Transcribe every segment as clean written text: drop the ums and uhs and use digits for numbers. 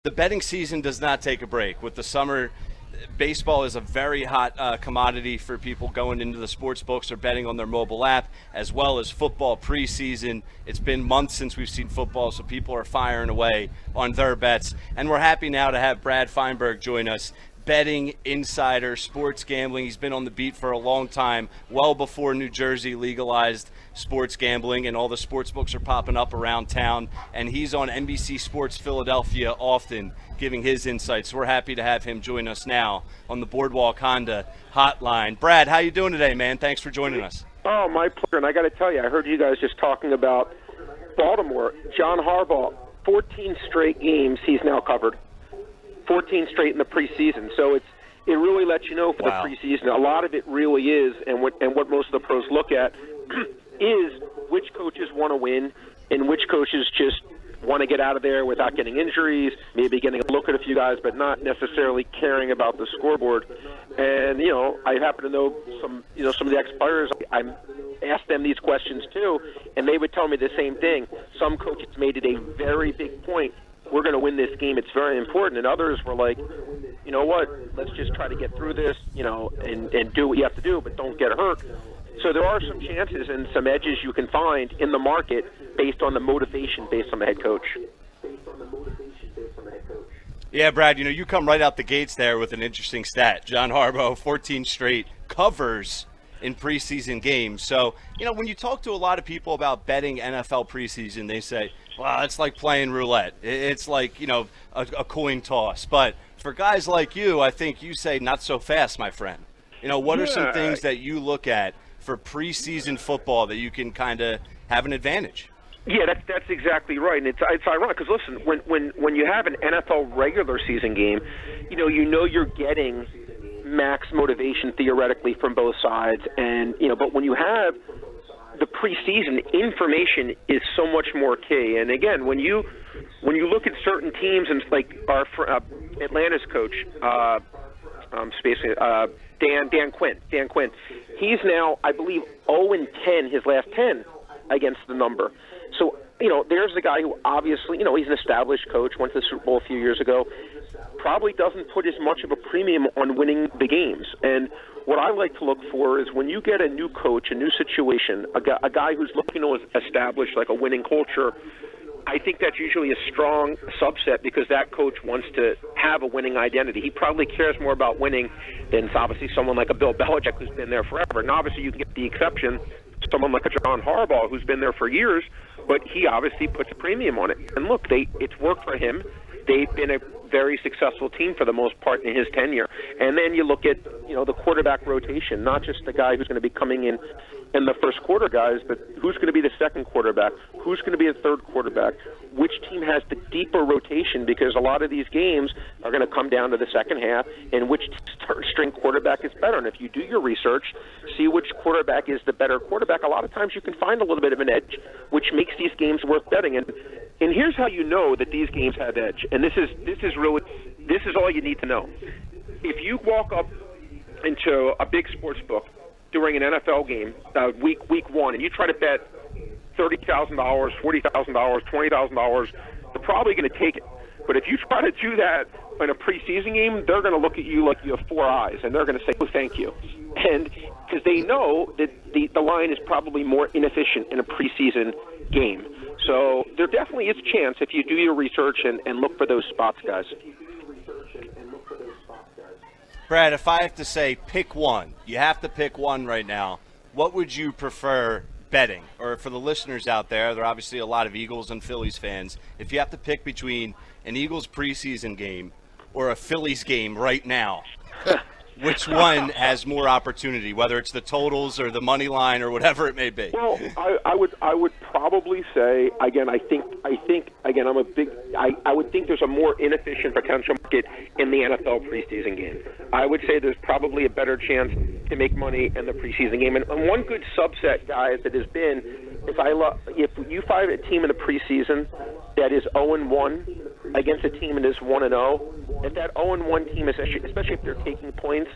The betting season does not take a break. With the summer, baseball is a very hot commodity for people going into the sports books or betting on their mobile app, as well as football preseason. It's been months since we've seen football, so people are firing away on their bets. And we're happy now to have Brad Feinberg join us, betting insider, sports gambling. He's been on the beat for a long time, well before New Jersey legalized sports gambling, and all the sports books are popping up around town. And he's on NBC Sports Philadelphia often giving his insights. We're happy to have him join us now on the Boardwalk Honda hotline. Brad, how you doing today, man? Thanks for joining us. Oh, my pleasure. And I got to tell you, I heard you guys just talking about Baltimore. John Harbaugh, 14 straight games he's now covered. 14 straight in the preseason. So it really lets you know for the preseason. A lot of it really is, and what most of the pros look at is which coaches want to win and which coaches just want to get out of there without getting injuries, maybe getting a look at a few guys, but not necessarily caring about the scoreboard. And I happen to know some of the ex-players. I asked them these questions too, and they would tell me the same thing. Some coaches made it a very big point. We're going to win this game. It's very important. And others were like, you know what? Let's just try to get through this, and do what you have to do, but don't get hurt. So there are some chances and some edges you can find in the market based on the motivation based on the head coach. Yeah, Brad, you come right out the gates there with an interesting stat. John Harbaugh, 14 straight covers in preseason games. So, when you talk to a lot of people about betting NFL preseason, they say, well, it's like playing roulette. It's like, a coin toss. But for guys like you, I think you say not so fast, my friend. What are some things that you look at for preseason football that you can kind of have an advantage? Yeah, that's exactly right, and it's ironic because listen, when you have an NFL regular season game, you're getting max motivation theoretically from both sides, and but when you have the preseason, information is so much more key. And again, when you look at certain teams, and like our Atlanta's coach, Dan Quinn, he's now, I believe, 0-10 his last 10 against the number. So, there's the guy who obviously, he's an established coach, went to the Super Bowl a few years ago, probably doesn't put as much of a premium on winning the games. And what I like to look for is when you get a new coach, a new situation, a guy who's looking to establish like a winning culture, I think that's usually a strong subset because that coach wants to have a winning identity. He probably cares more about winning than obviously someone like a Bill Belichick who's been there forever. And obviously you can get the exception, someone like a John Harbaugh who's been there for years, but he obviously puts a premium on it. And look, it's worked for him. They've been a very successful team for the most part in his tenure. And then you look at, the quarterback rotation, not just the guy who's going to be coming in the first quarter guys, but who's going to be the second quarterback, who's going to be the third quarterback, which team has the deeper rotation, because a lot of these games are going to come down to the second half and which string quarterback is better. And if you do your research, see which quarterback is the better quarterback, a lot of times you can find a little bit of an edge, which makes these games worth betting. And here's how you know that these games have edge. And this is all you need to know. If you walk up into a big sports book during an NFL game, week one, and you try to bet $30,000, $40,000, $20,000, they're probably going to take it. But if you try to do that in a preseason game, they're going to look at you like you have four eyes, and they're going to say, "Oh, thank you," and because they know that the line is probably more inefficient in a preseason game. So there definitely is a chance if you do your research and look for those spots, guys. Brad, if I have to say pick one, you have to pick one right now, what would you prefer betting? Or for the listeners out there, there are obviously a lot of Eagles and Phillies fans. If you have to pick between an Eagles preseason game or a Phillies game right now, which one has more opportunity, whether it's the totals or the money line or whatever it may be? Well, I would probably say, again, I would think there's a more inefficient potential market in the NFL preseason game. I would say there's probably a better chance to make money in the preseason game. And one good subset, guys, that has been, if you find a team in the preseason that is 0-1 against a team that is 1-0, if that 0-1 team, especially if they're taking points,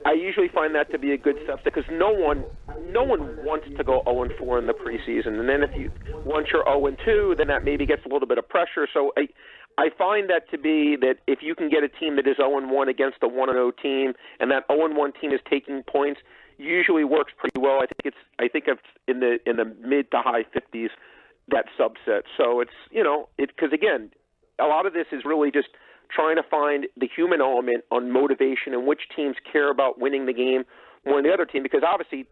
I usually find that to be a good subset because no one wants to go 0-4 in the preseason. And then once you're 0-2, then that maybe gets a little bit of pressure. So I find that to be that if you can get a team that is 0-1 against a 1-0 team, and that 0-1 team is taking points, usually works pretty well. I think it's in the mid to high 50s, that subset. So it's because again, a lot of this is really just trying to find the human element on motivation and which teams care about winning the game more than the other team, because obviously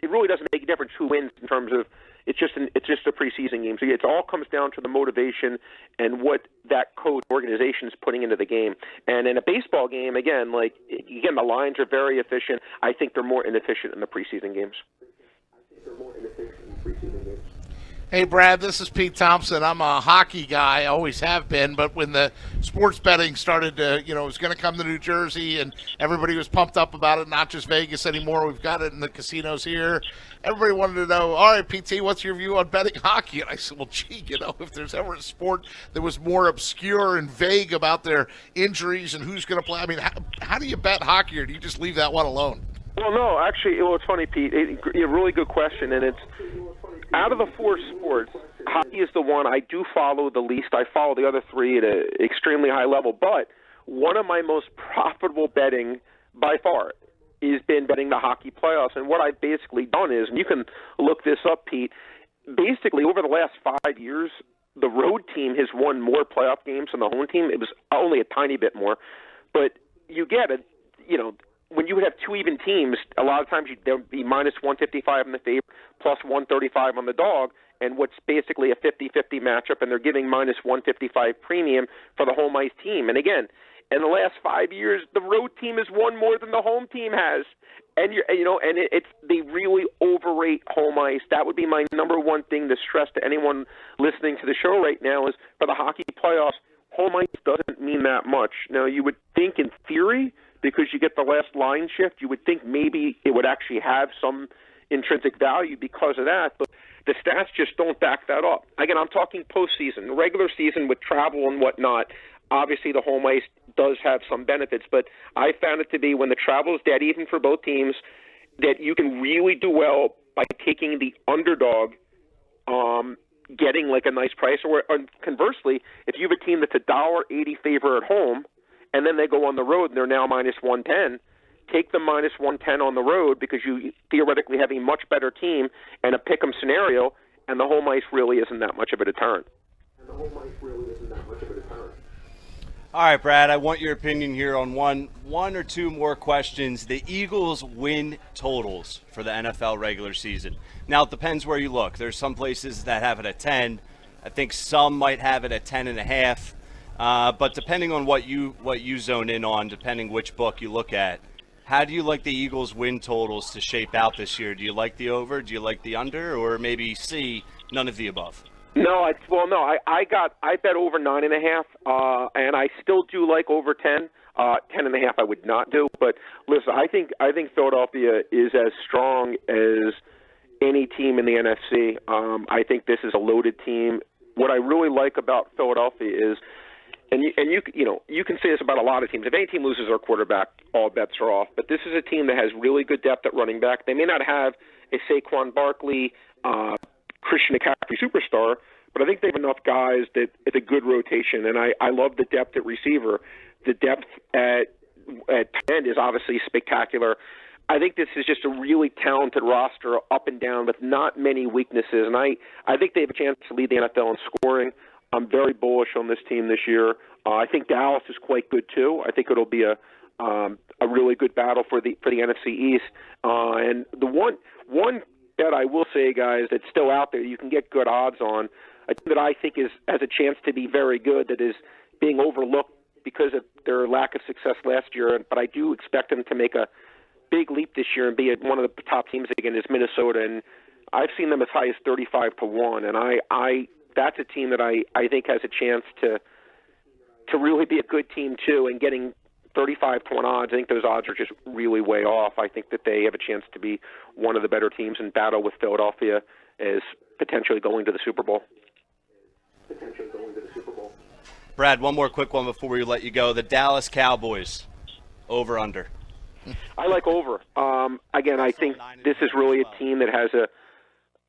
it really doesn't make a difference who wins in terms of it's just a preseason game. So it all comes down to the motivation and what that coach organization is putting into the game. And in a baseball game, again, the Lions are very efficient. I think they're more inefficient in the preseason games. Hey, Brad, this is Pete Thompson. I'm a hockey guy, always have been, but when the sports betting started to, it was going to come to New Jersey and everybody was pumped up about it, not just Vegas anymore. We've got it in the casinos here. Everybody wanted to know, all right, PT, what's your view on betting hockey? And I said, well, gee, if there's ever a sport that was more obscure and vague about their injuries and who's going to play, I mean, how do you bet hockey, or do you just leave that one alone? Well, no, actually, it's funny, Pete. A really good question, and it's out of the four sports, hockey is the one I do follow the least. I follow the other three at an extremely high level, but one of my most profitable betting by far has been betting the hockey playoffs. And what I've basically done is, and you can look this up, Pete, basically over the last 5 years, the road team has won more playoff games than the home team. It was only a tiny bit more, but you get it, when you would have two even teams, a lot of times there would be minus 155 on the favorite, plus 135 on the dog, and what's basically a 50-50 matchup, and they're giving minus 155 premium for the home ice team. And again, in the last 5 years, the road team has won more than the home team has, and they really overrate home ice. That would be my number one thing to stress to anyone listening to the show right now is for the hockey playoffs, home ice doesn't mean that much. Now, you would think in theory, because you get the last line shift, you would think maybe it would actually have some intrinsic value because of that, but the stats just don't back that up. Again, I'm talking postseason. Regular season with travel and whatnot, obviously the home ice does have some benefits, but I found it to be when the travel is dead even for both teams, that you can really do well by taking the underdog, getting like a nice price, or conversely, if you have a team that's $1.80 favor at home, and then they go on the road and they're now minus 110, take the minus 110 on the road because you theoretically have a much better team and a pick'em scenario, and the home ice really isn't that much of a deterrent. All right, Brad, I want your opinion here on one or two more questions. The Eagles win totals for the NFL regular season. Now, it depends where you look. There's some places that have it at 10. I think some might have it at 10.5. But depending on what you zone in on, depending which book you look at, how do you like the Eagles win totals to shape out this year? Do you like the over? Do you like the under? Or maybe C, none of the above? No, I bet over 9.5, and I still do like over 10. 10.5 I would not do, but listen, I think Philadelphia is as strong as any team in the NFC. I think this is a loaded team. What I really like about Philadelphia is, and you can say this about a lot of teams. If any team loses their quarterback, all bets are off. But this is a team that has really good depth at running back. They may not have a Saquon Barkley, Christian McCaffrey superstar, but I think they have enough guys that it's a good rotation. And I love the depth at receiver. The depth at tight end is obviously spectacular. I think this is just a really talented roster up and down with not many weaknesses. And I think they have a chance to lead the NFL in scoring. I'm very bullish on this team this year. I think Dallas is quite good too. I think it'll be a really good battle for the NFC East. And the one bet I will say, guys, that's still out there, you can get good odds on, a team that I think has a chance to be very good, that is being overlooked because of their lack of success last year. But I do expect them to make a big leap this year and be one of the top teams again, is Minnesota. And I've seen them as high as 35-1, and that's a team that I think has a chance to really be a good team too, and getting 35-1 odds, I think those odds are just really way off. I think that they have a chance to be one of the better teams in battle with Philadelphia as potentially going to the Super Bowl. Brad, one more quick one before we let you go. The Dallas Cowboys, over under. I like over. Again, I think this is really a team that has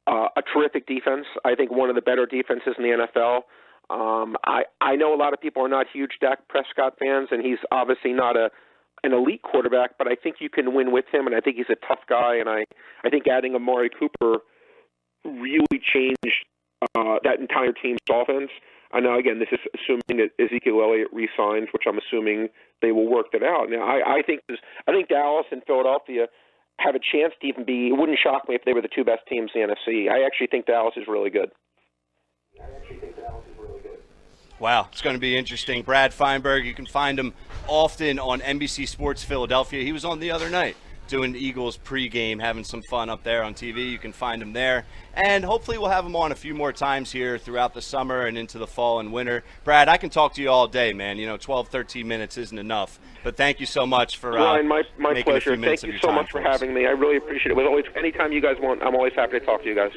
a terrific defense. I think one of the better defenses in the NFL. I know a lot of people are not huge Dak Prescott fans, and he's obviously not an elite quarterback, but I think you can win with him, and I think he's a tough guy, and I think adding Amari Cooper really changed that entire team's offense. I know, again, this is assuming that Ezekiel Elliott re-signs, which I'm assuming they will work that out. Now, I think Dallas and Philadelphia have a chance to even be. It wouldn't shock me if they were the two best teams in the NFC. I actually think Dallas is really good. Wow, it's going to be interesting. Brad Feinberg, you can find him often on NBC Sports Philadelphia. He was on the other night doing Eagles pregame, having some fun up there on TV. You can find him there. And hopefully we'll have him on a few more times here throughout the summer and into the fall and winter. Brad, I can talk to you all day, man. 12, 13 minutes isn't enough. But thank you so much for Ryan, my making pleasure. a few minutes Thank you of your so much for us. having me. I really appreciate it. Anytime you guys want, I'm always happy to talk to you guys.